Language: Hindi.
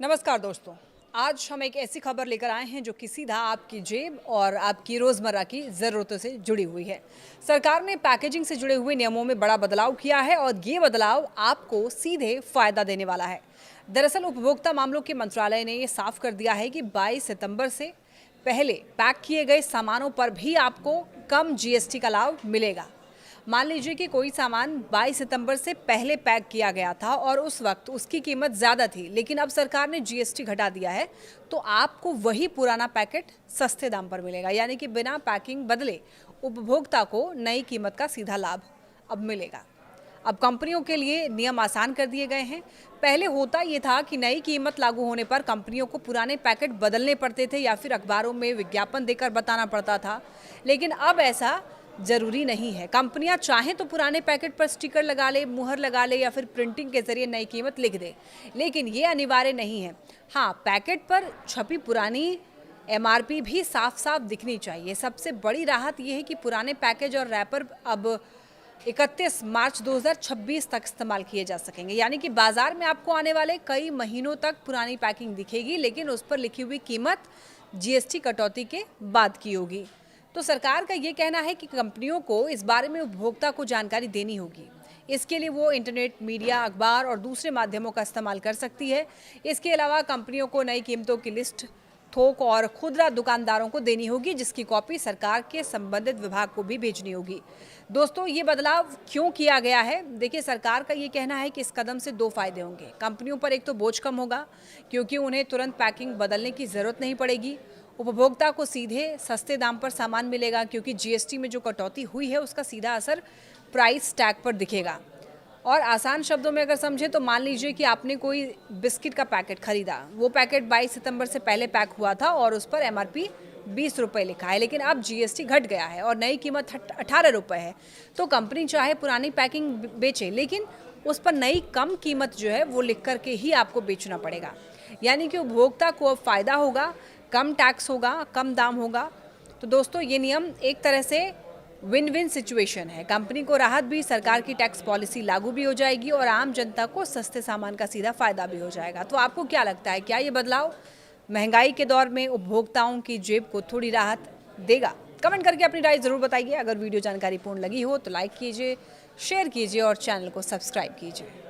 नमस्कार दोस्तों। आज हम एक ऐसी खबर लेकर आए हैं जो कि सीधा आपकी जेब और आपकी रोज़मर्रा की ज़रूरतों से जुड़ी हुई है। सरकार ने पैकेजिंग से जुड़े हुए नियमों में बड़ा बदलाव किया है और ये बदलाव आपको सीधे फ़ायदा देने वाला है। दरअसल उपभोक्ता मामलों के मंत्रालय ने ये साफ कर दिया है कि 22 सितंबर से पहले पैक किए गए सामानों पर भी आपको कम जीएसटी का लाभ मिलेगा। मान लीजिए कि कोई सामान 22 सितंबर से पहले पैक किया गया था और उस वक्त उसकी कीमत ज़्यादा थी, लेकिन अब सरकार ने जीएसटी घटा दिया है, तो आपको वही पुराना पैकेट सस्ते दाम पर मिलेगा। यानी कि बिना पैकिंग बदले उपभोक्ता को नई कीमत का सीधा लाभ अब मिलेगा। अब कंपनियों के लिए नियम आसान कर दिए गए हैं। पहले होता ये था कि नई कीमत लागू होने पर कंपनियों को पुराने पैकेट बदलने पड़ते थे या फिर अखबारों में विज्ञापन देकर बताना पड़ता था, लेकिन अब ऐसा जरूरी नहीं है। कंपनियां चाहें तो पुराने पैकेट पर स्टिकर लगा ले, मुहर लगा ले या फिर प्रिंटिंग के जरिए नई कीमत लिख दे, लेकिन ये अनिवार्य नहीं है। हाँ, पैकेट पर छपी पुरानी एमआरपी भी साफ साफ दिखनी चाहिए। सबसे बड़ी राहत यह है कि पुराने पैकेज और रैपर अब 31 मार्च 2026 तक इस्तेमाल किए जा सकेंगे। यानी कि बाजार में आपको आने वाले कई महीनों तक पुरानी पैकिंग दिखेगी, लेकिन उस पर लिखी हुई कीमत जीएसटी कटौती के बाद की होगी। तो सरकार का ये कहना है कि कंपनियों को इस बारे में उपभोक्ता को जानकारी देनी होगी। इसके लिए वो इंटरनेट, मीडिया, अखबार और दूसरे माध्यमों का इस्तेमाल कर सकती है। इसके अलावा कंपनियों को नई कीमतों की लिस्ट थोक और खुदरा दुकानदारों को देनी होगी, जिसकी कॉपी सरकार के संबंधित विभाग को भी भेजनी होगी। दोस्तों, ये बदलाव क्यों किया गया है? देखिए, सरकार का ये कहना है कि इस कदम से दो फायदे होंगे। कंपनियों पर एक तो बोझ कम होगा, क्योंकि उन्हें तुरंत पैकिंग बदलने की जरूरत नहीं पड़ेगी। उपभोक्ता को सीधे सस्ते दाम पर सामान मिलेगा, क्योंकि जीएसटी में जो कटौती हुई है उसका सीधा असर प्राइस टैग पर दिखेगा। और आसान शब्दों में अगर समझें तो मान लीजिए कि आपने कोई बिस्किट का पैकेट खरीदा। वो पैकेट 22 सितंबर से पहले पैक हुआ था और उस पर एमआरपी 20 रुपये लिखा है, लेकिन अब जीएसटी घट गया है और नई कीमत 18 रुपये है। तो कंपनी चाहे पुरानी पैकिंग बेचे, लेकिन उस पर नई कम कीमत जो है वो लिख करके ही आपको बेचना पड़ेगा। यानी कि उपभोक्ता को अब फायदा होगा, कम टैक्स होगा, कम दाम होगा। तो दोस्तों, ये नियम एक तरह से विन विन सिचुएशन है। कंपनी को राहत भी, सरकार की टैक्स पॉलिसी लागू भी हो जाएगी और आम जनता को सस्ते सामान का सीधा फायदा भी हो जाएगा। तो आपको क्या लगता है, क्या ये बदलाव महंगाई के दौर में उपभोक्ताओं की जेब को थोड़ी राहत देगा? कमेंट करके अपनी राय जरूर बताइए। अगर वीडियो जानकारीपूर्ण लगी हो तो लाइक कीजिए, शेयर कीजिए और चैनल को सब्सक्राइब कीजिए।